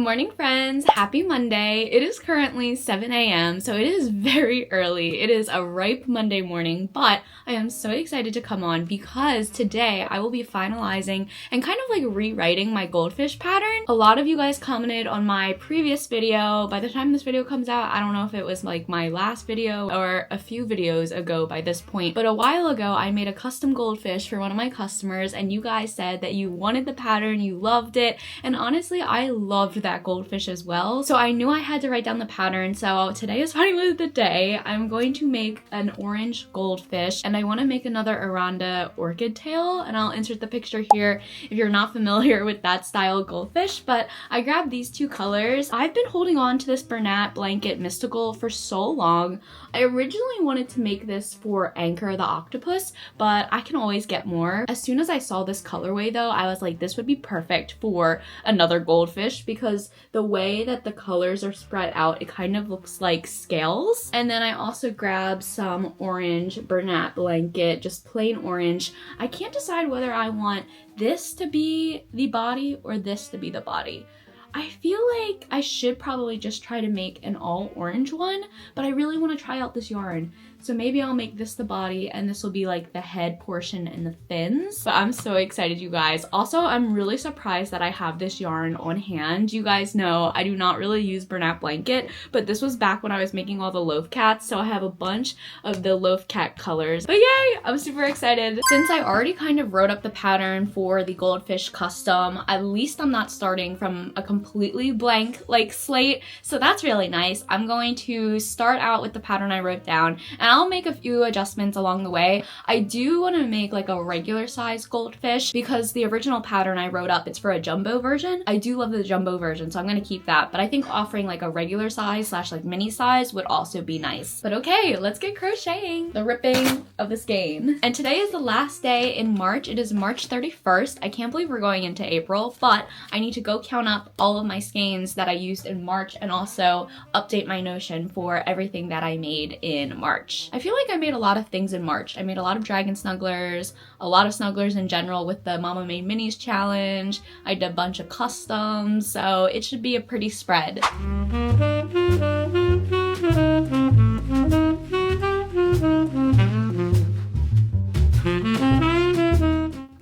morning, friends. Happy Monday. It is currently 7 a.m. so it is very early. It is a ripe Monday morning, but I am so excited to come on because today I will be finalizing and kind of like rewriting my goldfish pattern. A lot of you guys commented on my previous video. By the time this video comes out, I don't know if it was like my last video or a few videos ago by this point, but a while ago I made a custom goldfish for one of my customers and you guys said that you wanted the pattern, you loved it, and honestly I loved that goldfish as well. So I knew I had to write down the pattern, so today is finally the day. I'm going to make an orange goldfish and I want to make another Aranda orchid tail, and I'll insert the picture here if you're not familiar with that style goldfish. But I grabbed these two colors. I've been holding on to this Bernat Blanket Mystical for so long. I originally wanted to make this for Anchor the octopus, but I can always get more. As soon as I saw this colorway though, I was like, this would be perfect for another goldfish because the way that the colors are spread out, it kind of looks like scales. And then I also grabbed some orange Bernat Blanket, just plain orange. I can't decide whether I want this to be the body or this to be the body. I feel like I should probably just try to make an all orange one, but I really want to try out this yarn. So maybe I'll make this the body and this will be like the head portion and the fins. But I'm so excited, you guys. Also, I'm really surprised that I have this yarn on hand. You guys know I do not really use Bernat Blanket, but this was back when I was making all the loaf cats. So I have a bunch of the loaf cat colors. But yay, I'm super excited. Since I already kind of wrote up the pattern for the goldfish custom, at least I'm not starting from a completely blank like slate. So that's really nice. I'm going to start out with the pattern I wrote down and I'll make a few adjustments along the way. I do want to make like a regular size goldfish because the original pattern I wrote up, it's for a jumbo version. I do love the jumbo version, so I'm going to keep that. But I think offering like a regular size / like mini size would also be nice. But okay, let's get crocheting. The ripping of the skein. And today is the last day in March. It is March 31st. I can't believe we're going into April, but I need to go count up all of my skeins that I used in March and also update my Notion for everything that I made in March. I feel like I made a lot of things in March. I made a lot of dragon snugglers, a lot of snugglers in general with the Mama Made Minis challenge. I did a bunch of customs, so it should be a pretty spread.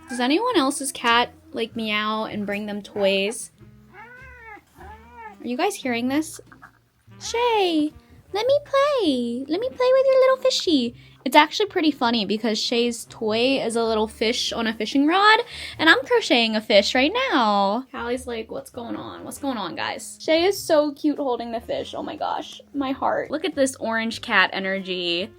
Does anyone else's cat like meow and bring them toys? Are you guys hearing this? Shay! Let me play. Let me play with your little fishy. It's actually pretty funny because Shay's toy is a little fish on a fishing rod, and I'm crocheting a fish right now. Callie's like, what's going on? What's going on, guys? Shay is so cute holding the fish. Oh my gosh, my heart. Look at this orange cat energy.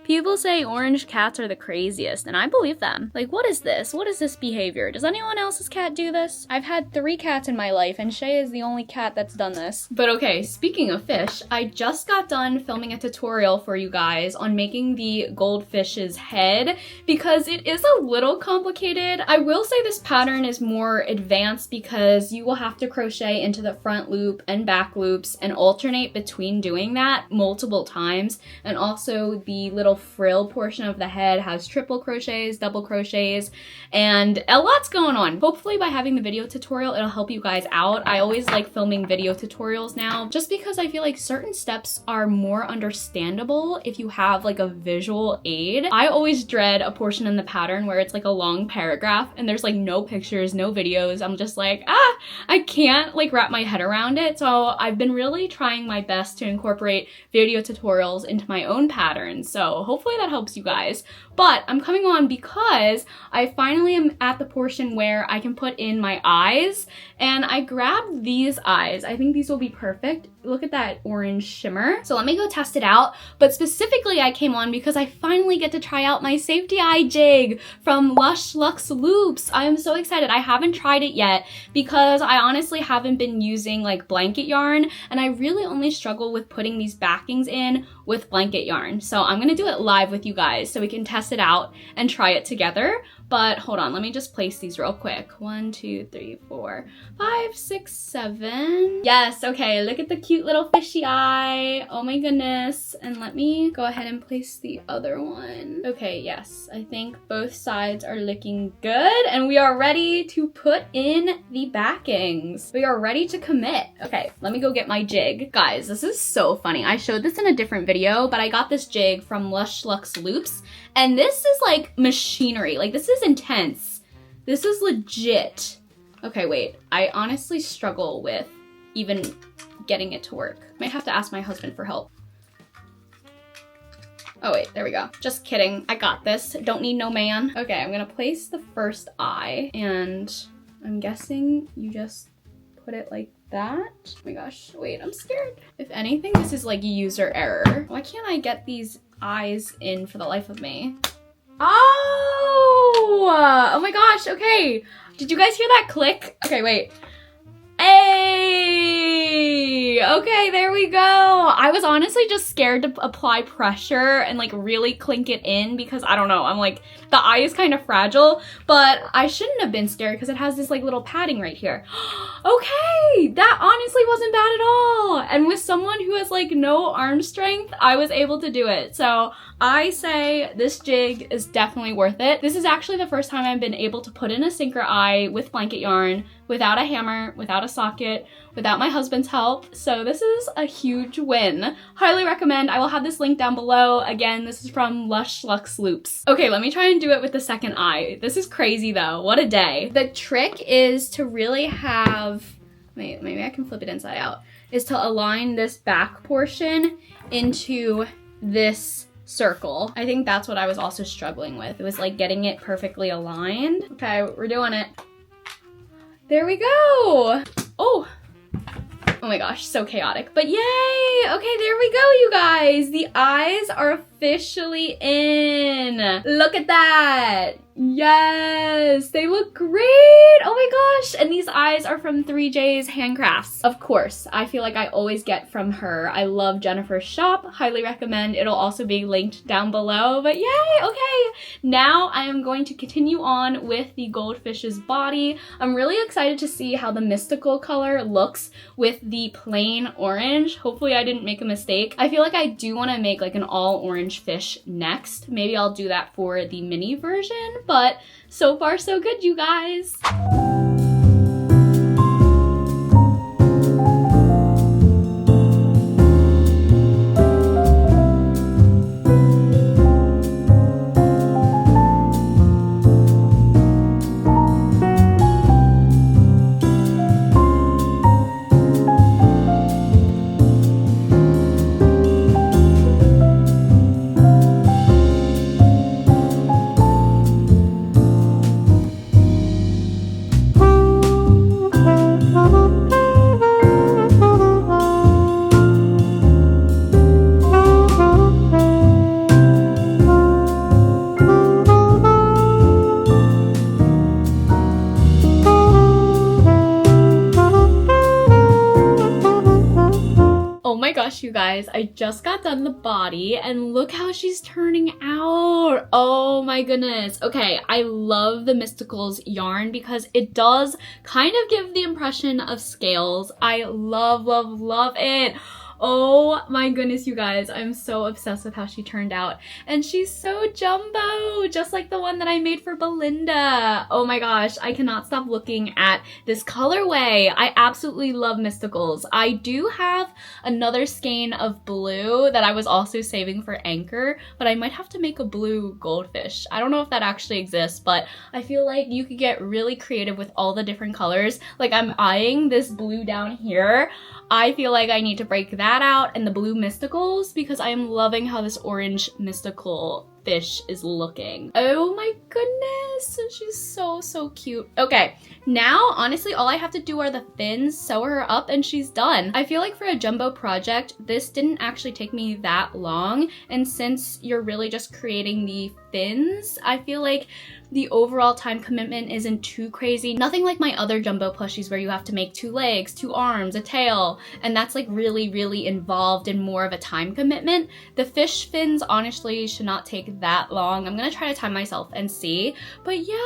People say orange cats are the craziest, and I believe them. Like, what is this? What is this behavior? Does anyone else's cat do this? I've had 3 cats in my life, and Shay is the only cat that's done this. But okay, speaking of fish, I just got done filming a tutorial for you guys on making the goldfish's head because it is a little complicated. I will say this pattern is more advanced because you will have to crochet into the front loop and back loops and alternate between doing that multiple times, and also the little frill portion of the head has triple crochets, double crochets, and a lot's going on. Hopefully by having the video tutorial, it'll help you guys out. I always like filming video tutorials now just because I feel like certain steps are more understandable if you have like a visual aid. I always dread a portion in the pattern where it's like a long paragraph and there's like no pictures, no videos. I'm just like, I can't like wrap my head around it. So I've been really trying my best to incorporate video tutorials into my own patterns. So hopefully that helps you guys. But I'm coming on because I finally am at the portion where I can put in my eyes, and I grabbed these eyes. I think these will be perfect. Look at that orange shimmer. So let me go test it out. But specifically I came on because I finally get to try out my safety eye jig from Lush Luxe Loops. I am so excited. I haven't tried it yet because I honestly haven't been using like blanket yarn, and I really only struggle with putting these backings in with blanket yarn. So I'm gonna do it live with you guys so we can test it out and try it together. But hold on, let me just place these real quick. 1, 2, 3, 4, 5, 6, 7. Yes, okay, look at the cute little fishy eye. Oh my goodness. And let me go ahead and place the other one. Okay, yes, I think both sides are looking good, and we are ready to put in the backings. We are ready to commit. Okay, let me go get my jig. Guys, this is so funny. I showed this in a different video, but I got this jig from Lush Luxe Loops, and this is like machinery. Like, this is intense. This is legit. Okay, wait. I honestly struggle with even getting it to work. Might have to ask my husband for help. Oh wait, there we go. Just kidding. I got this. Don't need no man. Okay, I'm gonna place the first eye, and I'm guessing you just put it like that. Oh my gosh, wait, I'm scared. If anything, this is like user error. Why can't I get these eyes in for the life of me? Oh my gosh, okay. Did you guys hear that click? Okay, wait. Hey, okay, there we go. I was honestly just scared to apply pressure and like really clink it in because I don't know, I'm like, the eye is kind of fragile, but I shouldn't have been scared because it has this like little padding right here. Okay, that honestly wasn't bad at all. And with someone who has like no arm strength, I was able to do it. So I say this jig is definitely worth it. This is actually the first time I've been able to put in a sinker eye with blanket yarn without a hammer, without a socket, without my husband's help. So this is a huge win. Highly recommend. I will have this link down below. Again, this is from Lush Luxe Loops. Okay, let me try and do it with the second eye. This is crazy though. What a day. The trick is to really have, wait, maybe I can flip it inside out, is to align this back portion into this circle. I think that's what I was also struggling with. It was like getting it perfectly aligned. Okay, we're doing it. There we go. Oh my gosh, so chaotic, but yay. Okay, there we go, you guys. The eyes are officially in. Look at that. Yes, they look great. Oh my gosh. And these eyes are from 3J's Handcrafts. Of course, I feel like I always get from her. I love Jennifer's shop. Highly recommend. It'll also be linked down below. But yay, okay. Now I am going to continue on with the goldfish's body. I'm really excited to see how the mystical color looks with the plain orange. Hopefully I didn't make a mistake. I feel like I do want to make like an all orange fish next. Maybe I'll do that for the mini version. But so far so good, you guys. You guys, I just got done the body and look how she's turning out. Oh my goodness. Okay, I love the Mysticals yarn because it does kind of give the impression of scales. I love, love, love it. Oh my goodness, you guys, I'm so obsessed with how she turned out. And she's so jumbo, just like the one that I made for Belinda. Oh my gosh, I cannot stop looking at this colorway. I absolutely love Mysticals. I do have another skein of blue that I was also saving for Anchor, but I might have to make a blue goldfish. I don't know if that actually exists, but I feel like you could get really creative with all the different colors. Like, I'm eyeing this blue down here. I feel like I need to break that out and the blue Mysticals because I am loving how this orange mystical fish is looking. Oh my goodness, she's so, so cute. Okay, now honestly all I have to do are the fins, sew her up, and she's done. I feel like for a jumbo project, this didn't actually take me that long, and since you're really just creating the fins, I feel like the overall time commitment isn't too crazy. Nothing like my other jumbo plushies where you have to make 2 legs, 2 arms, a tail, and that's like really, really involved and more of a time commitment. The fish fins honestly should not take that long. I'm gonna try to time myself and see, but yeah,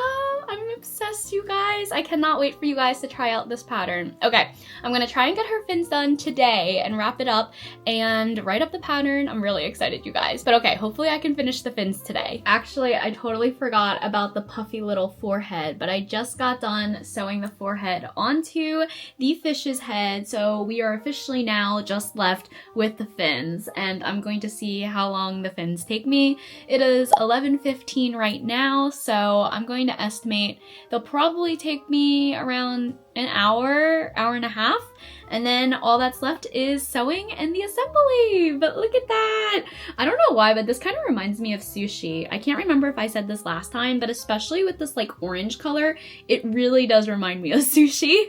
I'm obsessed, you guys. I cannot wait for you guys to try out this pattern. Okay, I'm gonna try and get her fins done today and wrap it up and write up the pattern. I'm really excited, you guys. But okay, hopefully I can finish the fins today. Actually, I totally forgot about the puffy little forehead, but I just got done sewing the forehead onto the fish's head, so we are officially now just left with the fins, and I'm going to see how long the fins take me. It is 11:15 right now, so I'm going to estimate they'll probably take me around an hour, hour and a half, and then all that's left is sewing and the assembly. But look at that. I don't know why, but this kind of reminds me of sushi. I can't remember if I said this last time, but especially with this like orange color, it really does remind me of sushi.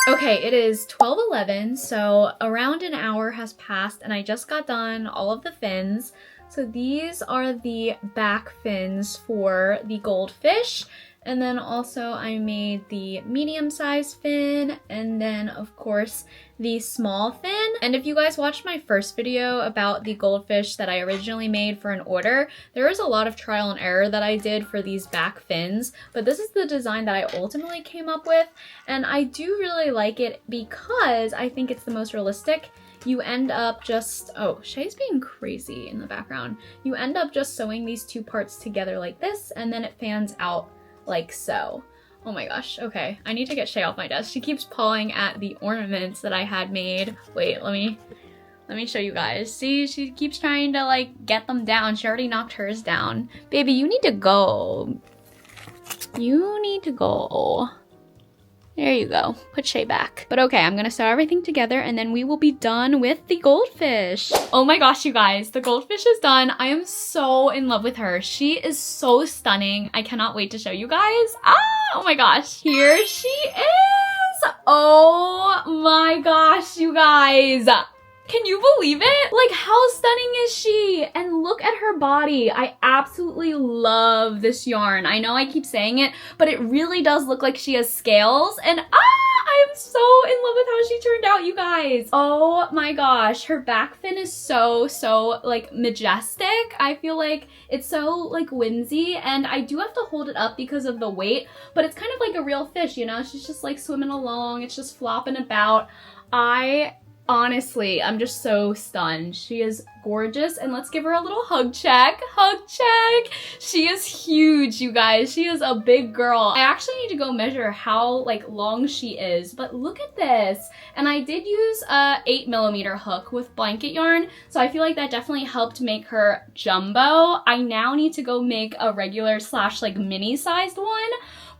Okay, it is 12:11, so around an hour has passed and I just got done all of the fins. So these are the back fins for the goldfish. And then also I made the medium-sized fin, and then of course the small fin. And if you guys watched my first video about the goldfish that I originally made for an order, there was a lot of trial and error that I did for these back fins, but this is the design that I ultimately came up with, and I do really like it because I think it's the most realistic. You end up just, oh, Shay's being crazy in the background. You end up just sewing these 2 parts together like this, and then it fans out like so. Oh my gosh, okay. I need to get Shay off my desk. She keeps pawing at the ornaments that I had made. Wait, let me show you guys. See, she keeps trying to like get them down. She already knocked hers down. Baby, you need to go. You need to go. There you go. Put Shay back. But okay, I'm gonna sew everything together and then we will be done with the goldfish. Oh my gosh, you guys, the goldfish is done. I am so in love with her. She is so stunning. I cannot wait to show you guys. Oh my gosh. Here she is. Oh my gosh, you guys. Can you believe it? Like, how stunning is she? And look at her body. I absolutely love this yarn. I know I keep saying it, but it really does look like she has scales. And I am so in love with how she turned out, you guys. Oh my gosh, her back fin is so like majestic. I feel like it's so like whimsy, and I do have to hold it up because of the weight, but it's kind of like a real fish, you know? She's just like swimming along. It's just flopping about. Honestly, I'm just so stunned. She is gorgeous, and let's give her a little hug check. Hug check! She is huge, you guys. She is a big girl. I actually need to go measure how like long she is, but look at this. And I did use a 8mm hook with blanket yarn, so I feel like that definitely helped make her jumbo. I now need to go make a regular / like mini sized one.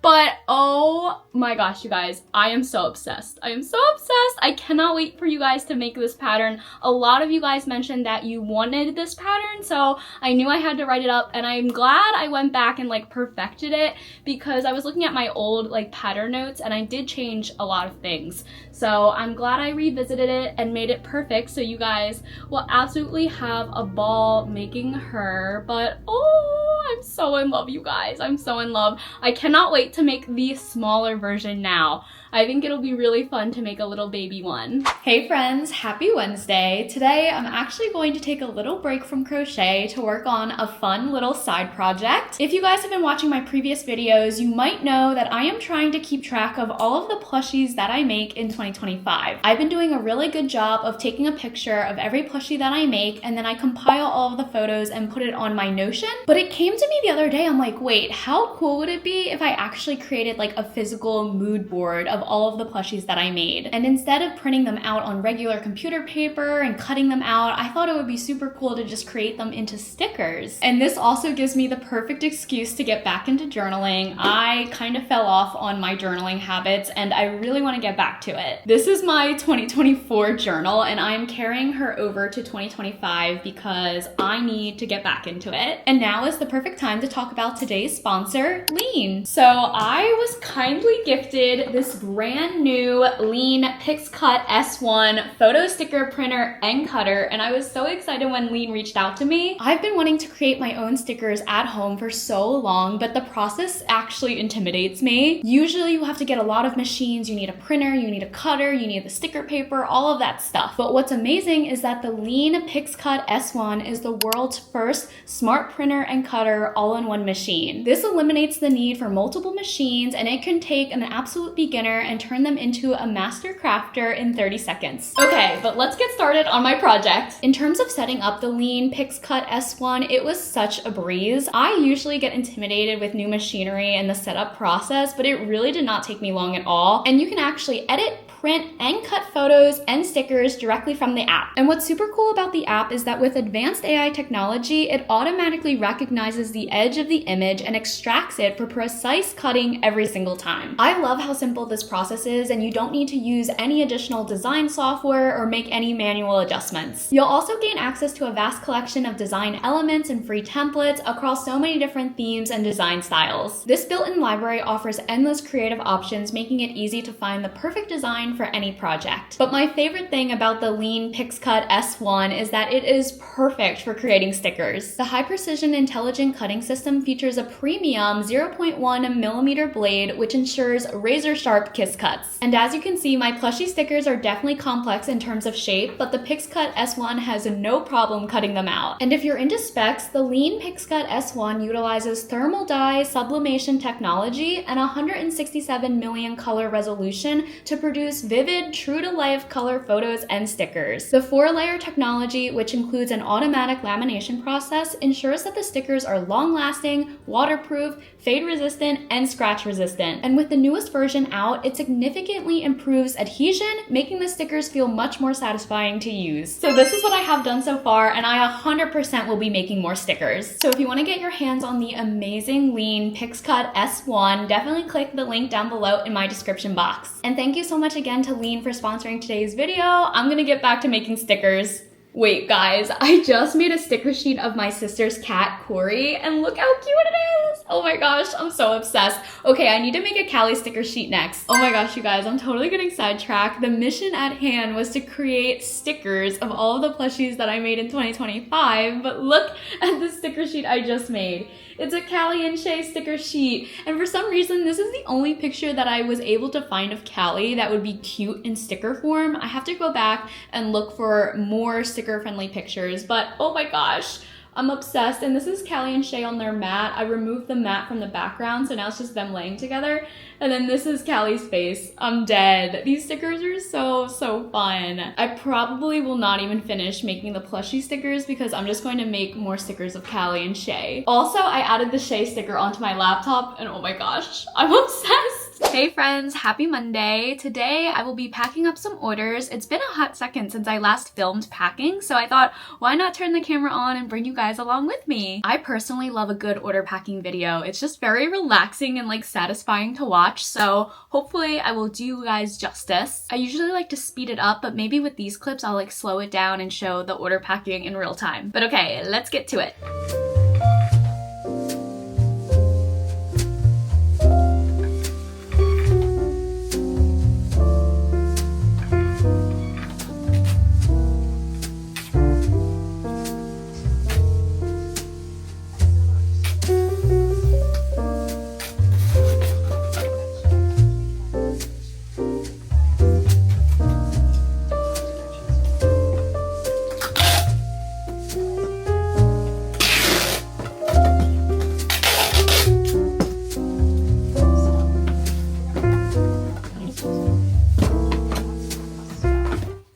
But oh my gosh, you guys, I am so obsessed. I am so obsessed. I cannot wait for you guys to make this pattern. A lot of you guys mentioned that you wanted this pattern, so I knew I had to write it up, and I'm glad I went back and like perfected it because I was looking at my old like pattern notes and I did change a lot of things. So I'm glad I revisited it and made it perfect, so you guys will absolutely have a ball making her. But oh, I'm so in love, you guys. I'm so in love. I cannot wait to make the smaller version now. I think it'll be really fun to make a little baby one. Hey friends, happy Wednesday. Today I'm actually going to take a little break from crochet to work on a fun little side project. If you guys have been watching my previous videos, you might know that I am trying to keep track of all of the plushies that I make in 2025. I've been doing a really good job of taking a picture of every plushie that I make, and then I compile all of the photos and put it on my Notion. But it came to me the other day, I'm like, wait, how cool would it be if I actually created like a physical mood board of all of the plushies that I made? And instead of printing them out on regular computer paper and cutting them out, I thought it would be super cool to just create them into stickers. And this also gives me the perfect excuse to get back into journaling. I kind of fell off on my journaling habits and I really want to get back to it. This is my 2024 journal and I'm carrying her over to 2025 because I need to get back into it. And now is the perfect time to talk about today's sponsor, Liene. So I was kindly gifted this brand new Liene Pixcut S1 photo sticker printer and cutter, and I was so excited when Liene reached out to me. I've been wanting to create my own stickers at home for so long, but the process actually intimidates me. Usually you have to get a lot of machines, you need a printer, you need a cutter, you need the sticker paper, all of that stuff. But what's amazing is that the Liene Pixcut S1 is the world's first smart printer and cutter all-in-one machine. This eliminates the need for multiple machines, and it can take an absolute beginner and turn them into a master crafter in 30 seconds. Okay, but let's get started on my project. In terms of setting up the Liene Pixcut S1, it was such a breeze. I usually get intimidated with new machinery and the setup process, but it really did not take me long at all. And you can actually edit, print, and cut photos and stickers directly from the app. And what's super cool about the app is that with advanced AI technology, it automatically recognizes the edge of the image and extracts it for precise cutting every single time. I love how simple this process is, and you don't need to use any additional design software or make any manual adjustments. You'll also gain access to a vast collection of design elements and free templates across so many different themes and design styles. This built-in library offers endless creative options, making it easy to find the perfect design for any project. But my favorite thing about the Liene Pixcut S1 is that it is perfect for creating stickers. The high-precision intelligent cutting system features a premium 0.1mm blade, which ensures razor-sharp kiss cuts. And as you can see, my plushie stickers are definitely complex in terms of shape, but the Pixcut S1 has no problem cutting them out. And if you're into specs, the Liene Pixcut S1 utilizes thermal dye sublimation technology and 167 million color resolution to produce vivid, true-to-life color photos and stickers. The 4-layer technology, which includes an automatic lamination process, ensures that the stickers are long-lasting, waterproof, fade-resistant, and scratch-resistant. And with the newest version out, it significantly improves adhesion, making the stickers feel much more satisfying to use. So this is what I have done so far, and I 100% will be making more stickers. So if you want to get your hands on the amazing Liene Pixcut S1, definitely click the link down below in my description box. And thank you so much again to Liene for sponsoring today's video. I'm gonna get back to making stickers. Wait guys, I just made a sticker sheet of my sister's cat, Corey, and look how cute it is! Oh my gosh, I'm so obsessed. Okay, I need to make a Callie sticker sheet next. Oh my gosh, you guys, I'm totally getting sidetracked. The mission at hand was to create stickers of all of the plushies that I made in 2025, but look at the sticker sheet I just made. It's a Callie and Shay sticker sheet, and for some reason, this is the only picture that I was able to find of Callie that would be cute in sticker form. I have to go back and look for more sticker-friendly pictures, but oh my gosh, I'm obsessed. And this is Callie and Shay on their mat. I removed the mat from the background, so now it's just them laying together. And then this is Callie's face. I'm dead. These stickers are so fun. I probably will not even finish making the plushie stickers because I'm just going to make more stickers of Callie and Shay. Also, I added the Shay sticker onto my laptop, and oh my gosh, I'm obsessed. Hey friends, happy Monday. Today I will be packing up some orders. It's been a hot second since I last filmed packing, so I thought, why not turn the camera on and bring you guys along with me? I personally love a good order packing video. It's just very relaxing and like satisfying to watch, so hopefully I will do you guys justice. I usually like to speed it up, but maybe with these clips I'll like slow it down and show the order packing in real time. But okay, let's get to it.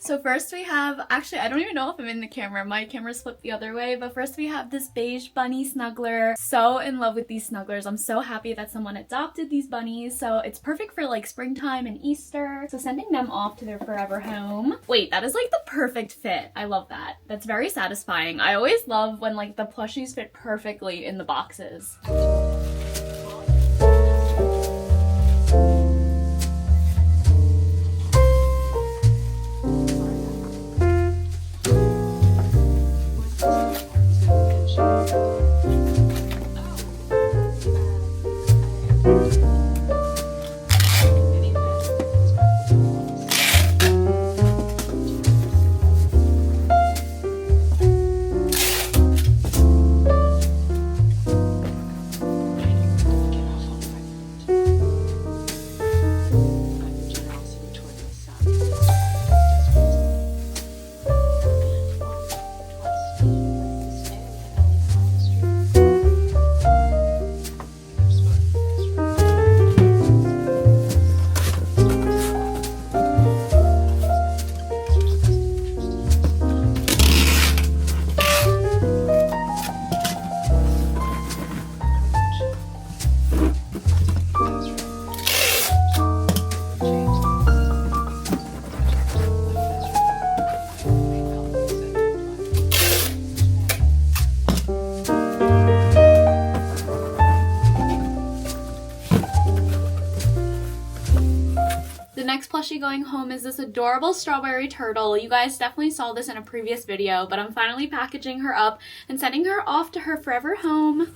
So first we have, actually I don't even know if I'm in the camera, my camera's flipped the other way, but first we have this beige bunny snuggler. So in love with these snugglers. I'm so happy that someone adopted these bunnies, so it's perfect for like springtime and Easter. So sending them off to their forever home. Wait, that is like the perfect fit. I love that. That's very satisfying. I always love when like the plushies fit perfectly in the boxes. plushie going home is this adorable strawberry turtle. You guys definitely saw this in a previous video, but I'm finally packaging her up and sending her off to her forever home.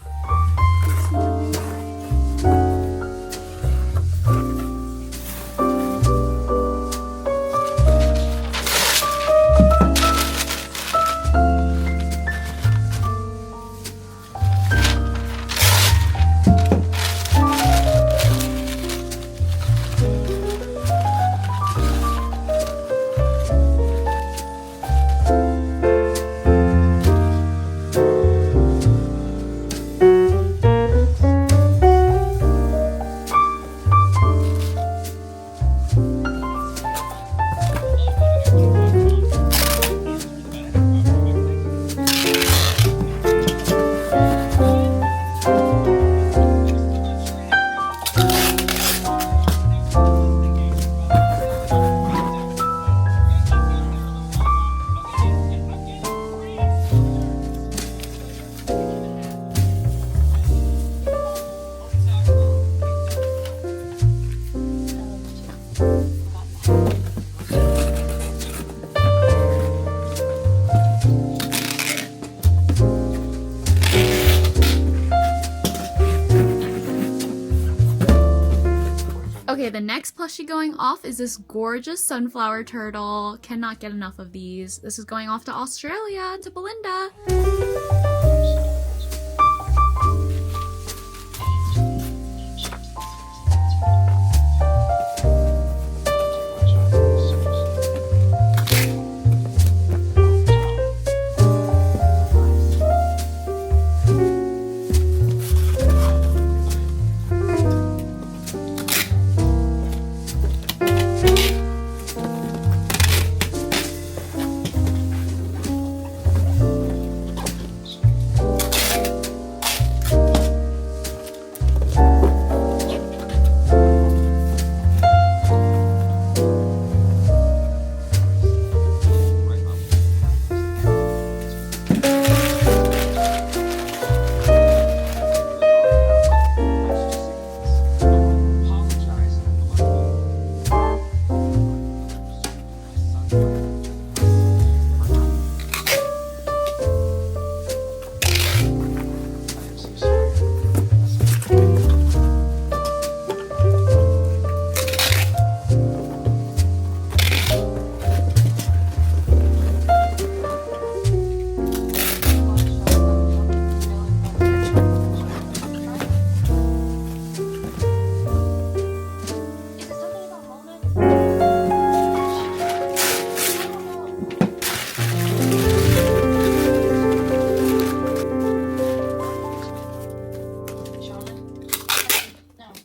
Okay, the next plushie going off is this gorgeous sunflower turtle. Cannot get enough of these. This is going off to Australia, to Belinda.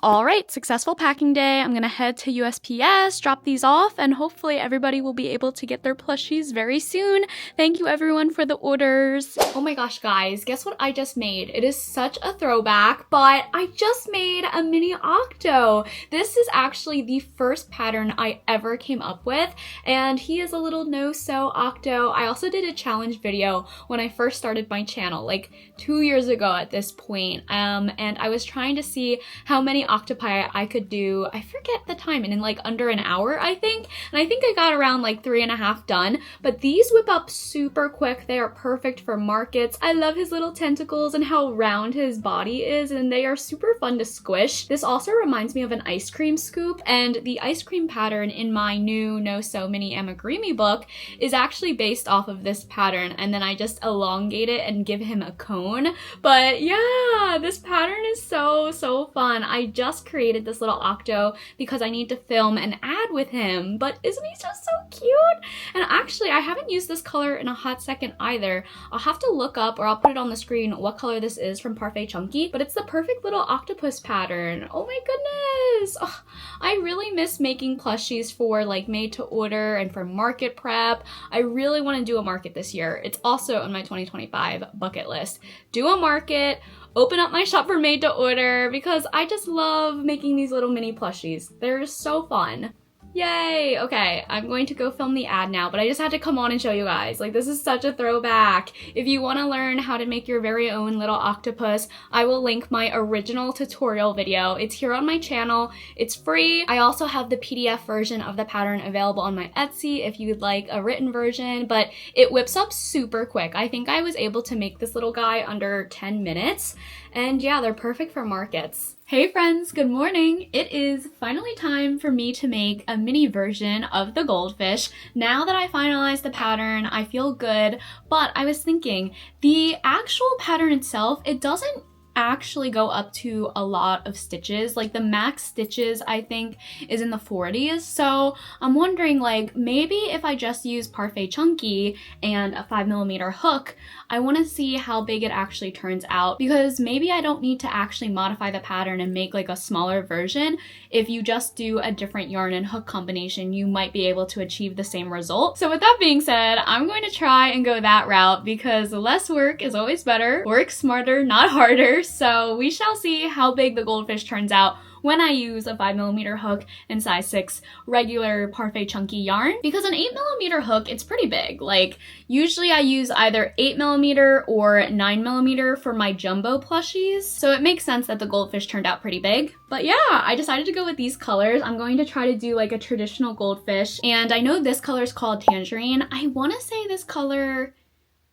All right, successful packing day. I'm gonna head to USPS, drop these off, and hopefully everybody will be able to get their plushies very soon. Thank you everyone for the orders. Oh my gosh, guys, guess what I just made? It is such a throwback, but I just made a mini octo. This is actually the first pattern I ever came up with, and he is a little no-sew octo. I also did a challenge video when I first started my channel, like 2 years ago at this point, and I was trying to see how many octopi I could do. I forget the time, and in like under an hour, I think. And I think I got around like 3.5 done, but these whip up super quick. They are perfect for markets. I love his little tentacles and how round his body is, and they are super fun to squish. This also reminds me of an ice cream scoop, and the ice cream pattern in my new No-Sew mini amigurumi book is actually based off of this pattern, and then I just elongate it and give him a cone. But yeah, this pattern is so fun. I just created this little octo because I need to film an ad with him, but isn't he just so cute? And actually, I haven't used this color in a hot second either. I'll have to look up, or I'll put it on the screen, what color this is from Parfait Chunky, but it's the perfect little octopus pattern. Oh my goodness! Oh, I really miss making plushies for like made to order and for market prep. I really want to do a market this year. It's also on my 2025 bucket list. Do a market, open up my shop for made to order, because I just love making these little mini plushies. They're so fun. Yay! Okay, I'm going to go film the ad now, but I just had to come on and show you guys. Like, this is such a throwback. If you want to learn how to make your very own little octopus, I will link my original tutorial video. It's here on my channel. It's free. I also have the PDF version of the pattern available on my Etsy if you'd like a written version, but it whips up super quick. I think I was able to make this little guy under 10 minutes, and yeah, they're perfect for markets. Hey friends, good morning! It is finally time for me to make a mini version of the goldfish. Now that I finalized the pattern, I feel good, but I was thinking, the actual pattern itself, it doesn't actually go up to a lot of stitches. Like the max stitches I think is in the 40s, so I'm wondering, like, maybe if I just use Parfait Chunky and a 5mm hook, I want to see how big it actually turns out, because maybe I don't need to actually modify the pattern and make like a smaller version. If you just do a different yarn and hook combination, you might be able to achieve the same result. So with that being said, I'm going to try and go that route because less work is always better. Work smarter, not harder. So we shall see how big the goldfish turns out when I use a 5mm hook and size 6 regular Parfait Chunky yarn. Because an 8mm hook, it's pretty big. Like, usually I use either 8mm or 9mm for my jumbo plushies, so it makes sense that the goldfish turned out pretty big. But yeah, I decided to go with these colors. I'm going to try to do like a traditional goldfish, and I know this color is called Tangerine. I want to say this color,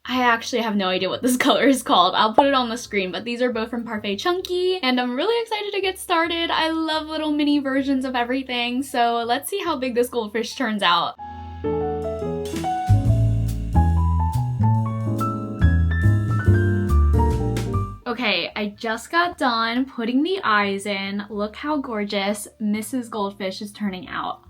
I actually have no idea what this color is called. I'll put it on the screen, but these are both from Parfait Chunky, and I'm really excited to get started. I love little mini versions of everything, so let's see how big this goldfish turns out. Okay, I just got done putting the eyes in. Look how gorgeous Mrs. Goldfish is turning out.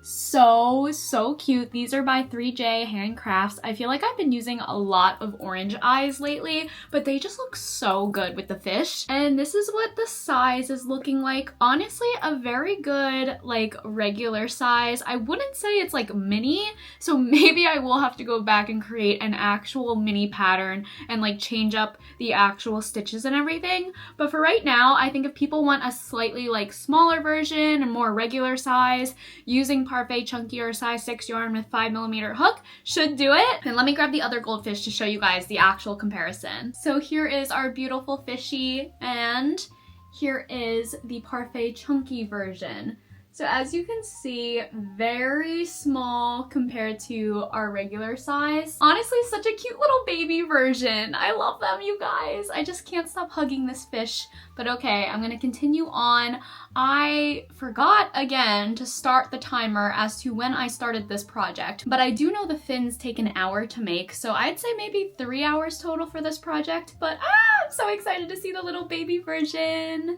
So cute. These are by 3J Handcrafts. I feel like I've been using a lot of orange eyes lately, but they just look so good with the fish. And this is what the size is looking like. Honestly, a very good, like, regular size. I wouldn't say it's like mini, so maybe I will have to go back and create an actual mini pattern and like change up the actual stitches and everything. But for right now, I think if people want a slightly like smaller version and more regular size, using Parfait Chunky or size 6 yarn with 5mm hook should do it. And let me grab the other goldfish to show you guys the actual comparison. So here is our beautiful fishy, and here is the Parfait Chunky version. So as you can see, very small compared to our regular size. Honestly, such a cute little baby version. I love them, you guys. I just can't stop hugging this fish. But okay, I'm gonna continue on. I forgot again to start the timer as to when I started this project, but I do know the fins take an hour to make, so I'd say maybe 3 hours total for this project. But I'm so excited to see the little baby version.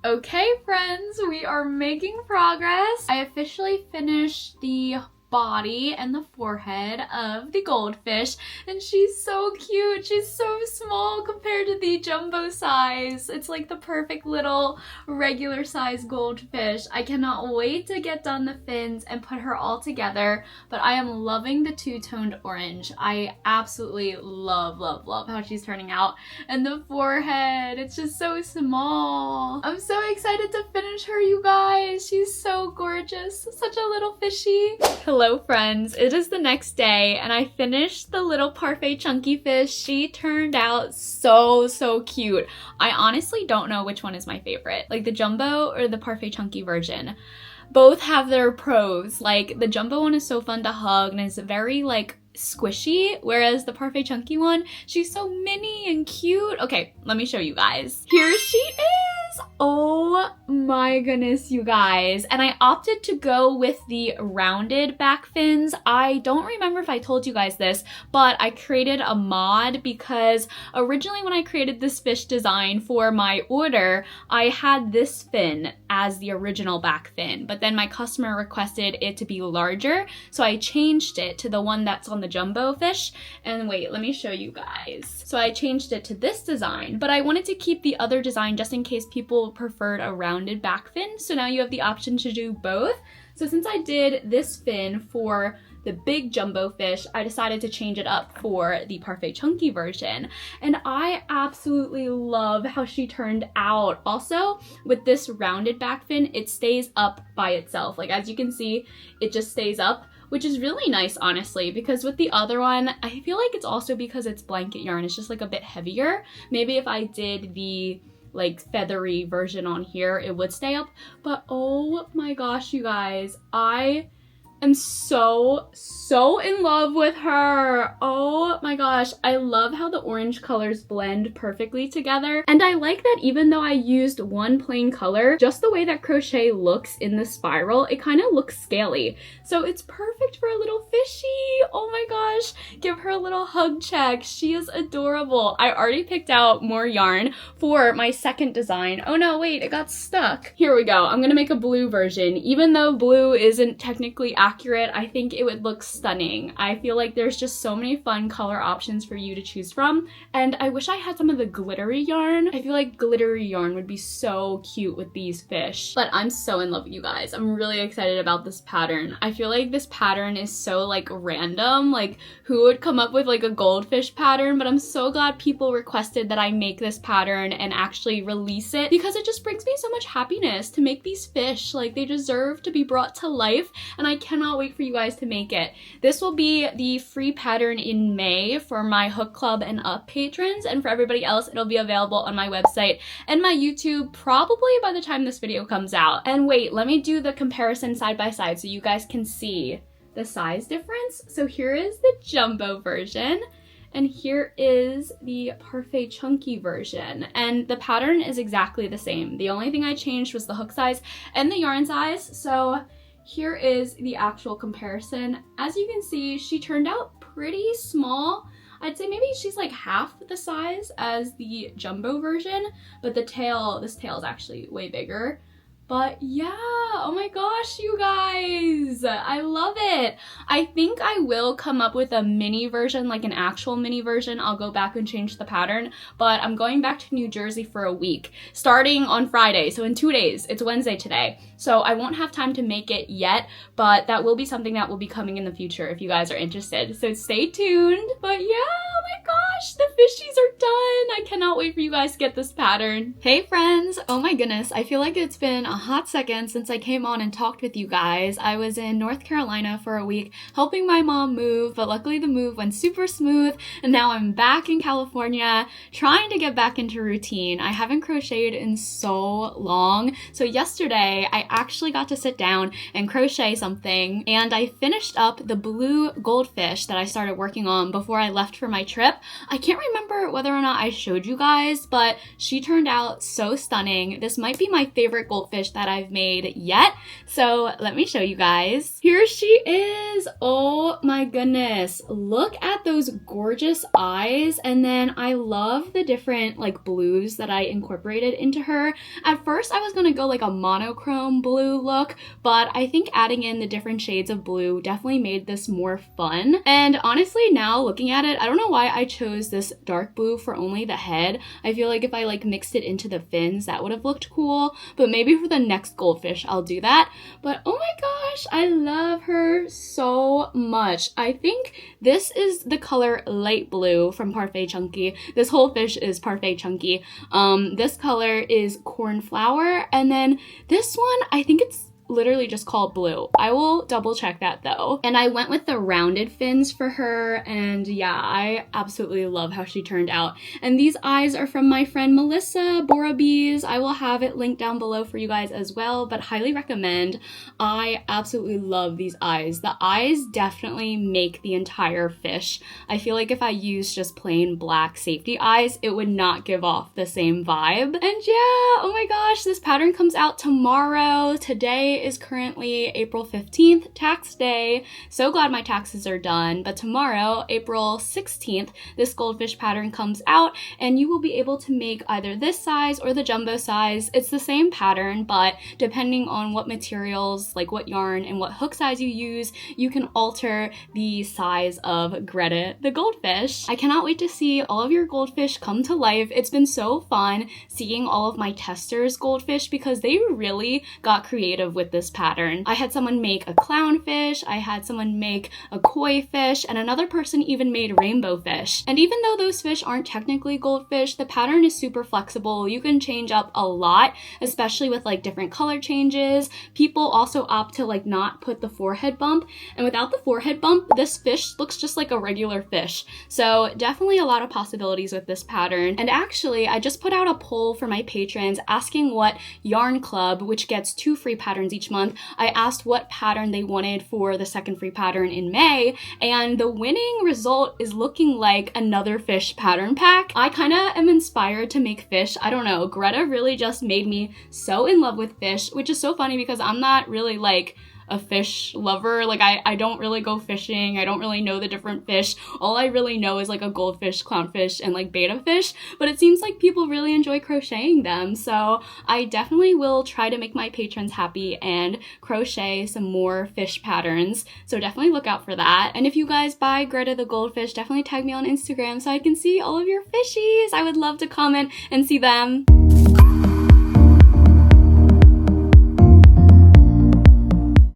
Okay friends, we are making progress. I officially finished the body and the forehead of the goldfish, and she's so cute. She's so small compared to the jumbo size. It's like the perfect little regular size goldfish. I cannot wait to get done the fins and put her all together, but I am loving the two-toned orange. I absolutely love how she's turning out. And the forehead, it's just so small. I'm so excited to finish her, you guys. She's so gorgeous. Such a little fishy. Hello friends, it is the next day and I finished the little Parfait Chunky fish. She turned out so cute. I honestly don't know which one is my favorite, like the jumbo or the Parfait Chunky version. Both have their pros. Like the jumbo one is so fun to hug and is very like squishy, whereas the Parfait Chunky one, she's so mini and cute. Okay, let me show you guys. Here she is. Oh my goodness, you guys. And I opted to go with the rounded back fins. I don't remember if I told you guys this, but I created a mod because originally when I created this fish design for my order, I had this fin as the original back fin, but then my customer requested it to be larger, so I changed it to the one that's on the jumbo fish. And wait, let me show you guys. So I changed it to this design, but I wanted to keep the other design just in case people preferred a rounded back fin. So now you have the option to do both. So since I did this fin for the big jumbo fish, I decided to change it up for the Parfait Chunky version. And I absolutely love how she turned out. Also, with this rounded back fin, it stays up by itself. Like, as you can see, it just stays up, which is really nice, honestly, because with the other one, I feel like it's also because it's blanket yarn, it's just like a bit heavier. Maybe if I did the like feathery version on here, it would stay up, but oh my gosh, you guys, I am so in love with her. Oh my gosh, I love how the orange colors blend perfectly together. And I like that even though I used one plain color, just the way that crochet looks in the spiral, it kind of looks scaly. So it's perfect for a little fishy. Oh my gosh, give her a little hug check. She is adorable. I already picked out more yarn for my second design. Oh no, wait, it got stuck. Here we go. I'm gonna make a blue version. Even though blue isn't technically accurate, I think it would look stunning. I feel like there's just so many fun color options for you to choose from, and I wish I had some of the glittery yarn. I feel like glittery yarn would be so cute with these fish, but I'm so in love with you guys. I'm really excited about this pattern. I feel like this pattern is so like random, like who would come up with like a goldfish pattern, but I'm so glad people requested that I make this pattern and actually release it, because it just brings me so much happiness to make these fish. Like, they deserve to be brought to life, and I cannot wait for you guys to make it. This will be the free pattern in May for my Hook Club and Up patrons, and for everybody else, it'll be available on my website and my YouTube probably by the time this video comes out. And wait, let me do the comparison side by side so you guys can see the size difference. So here is the jumbo version, and here is the Parfait Chunky version, and the pattern is exactly the same. The only thing I changed was the hook size and the yarn size. So here is the actual comparison. As you can see, she turned out pretty small. I'd say maybe she's like half the size as the jumbo version, but this tail is actually way bigger. But yeah, oh my gosh, you guys, I love it. I think I will come up with a mini version, like an actual mini version. I'll go back and change the pattern, but I'm going back to New Jersey for a week, starting on Friday. So in 2 days, it's Wednesday today. So I won't have time to make it yet, but that will be something that will be coming in the future if you guys are interested. So stay tuned. But yeah, oh my gosh, the fishies are done. I cannot wait for you guys to get this pattern. Hey friends, oh my goodness, I feel like it's been a hot second since I came on and talked with you guys. I was in North Carolina for a week helping my mom move, but luckily the move went super smooth, and now I'm back in California trying to get back into routine. I haven't crocheted in so long, so yesterday I actually got to sit down and crochet something, and I finished up the blue goldfish that I started working on before I left for my trip. I can't remember whether or not I showed you guys, but she turned out so stunning. This might be my favorite goldfish that I've made yet, so let me show you guys. Here she is. Oh my goodness, look at those gorgeous eyes, and then I love the different like blues that I incorporated into her. At first I was gonna go like a monochrome blue look, but I think adding in the different shades of blue definitely made this more fun. And honestly, now looking at it, I don't know why I chose this dark blue for only the head. I feel like if I like mixed it into the fins, that would have looked cool, but maybe for the next goldfish I'll do that. But oh my gosh, I love her so much. I think this is the color light blue from Parfait Chunky. This whole fish is Parfait Chunky. This color is cornflower, and then this one, I think it's literally just called blue. I will double check that though. And I went with the rounded fins for her, and yeah, I absolutely love how she turned out. And these eyes are from my friend Melissa Borabees. I will have it linked down below for you guys as well, but highly recommend. I absolutely love these eyes. The eyes definitely make the entire fish. I feel like if I used just plain black safety eyes, it would not give off the same vibe. And yeah, oh my gosh, this pattern comes out tomorrow. Today is currently April 15th, tax day. So glad my taxes are done. But tomorrow, April 16th, this goldfish pattern comes out, and you will be able to make either this size or the jumbo size. It's the same pattern, but depending on what materials, like what yarn and what hook size you use, you can alter the size of Greta the goldfish. I cannot wait to see all of your goldfish come to life. It's been so fun seeing all of my testers goldfish because they really got creative with with this pattern. I had someone make a clownfish, I had someone make a koi fish, and another person even made rainbow fish. And even though those fish aren't technically goldfish, the pattern is super flexible. You can change up a lot, especially with like different color changes. People also opt to like not put the forehead bump, and without the forehead bump, this fish looks just like a regular fish. So definitely a lot of possibilities with this pattern. And actually, I just put out a poll for my patrons asking what yarn club, which gets 2 free patterns each month, I asked what pattern they wanted for the second free pattern in May, and the winning result is looking like another fish pattern pack. I kind of am inspired to make fish. I don't know, Greta really just made me so in love with fish, which is so funny because I'm not really like a fish lover. Like I don't really go fishing. I don't really know the different fish. All I really know is like a goldfish, clownfish, and like betta fish, but it seems like people really enjoy crocheting them. So I definitely will try to make my patrons happy and crochet some more fish patterns. So definitely look out for that. And if you guys buy Greta the Goldfish, definitely tag me on Instagram so I can see all of your fishies. I would love to comment and see them.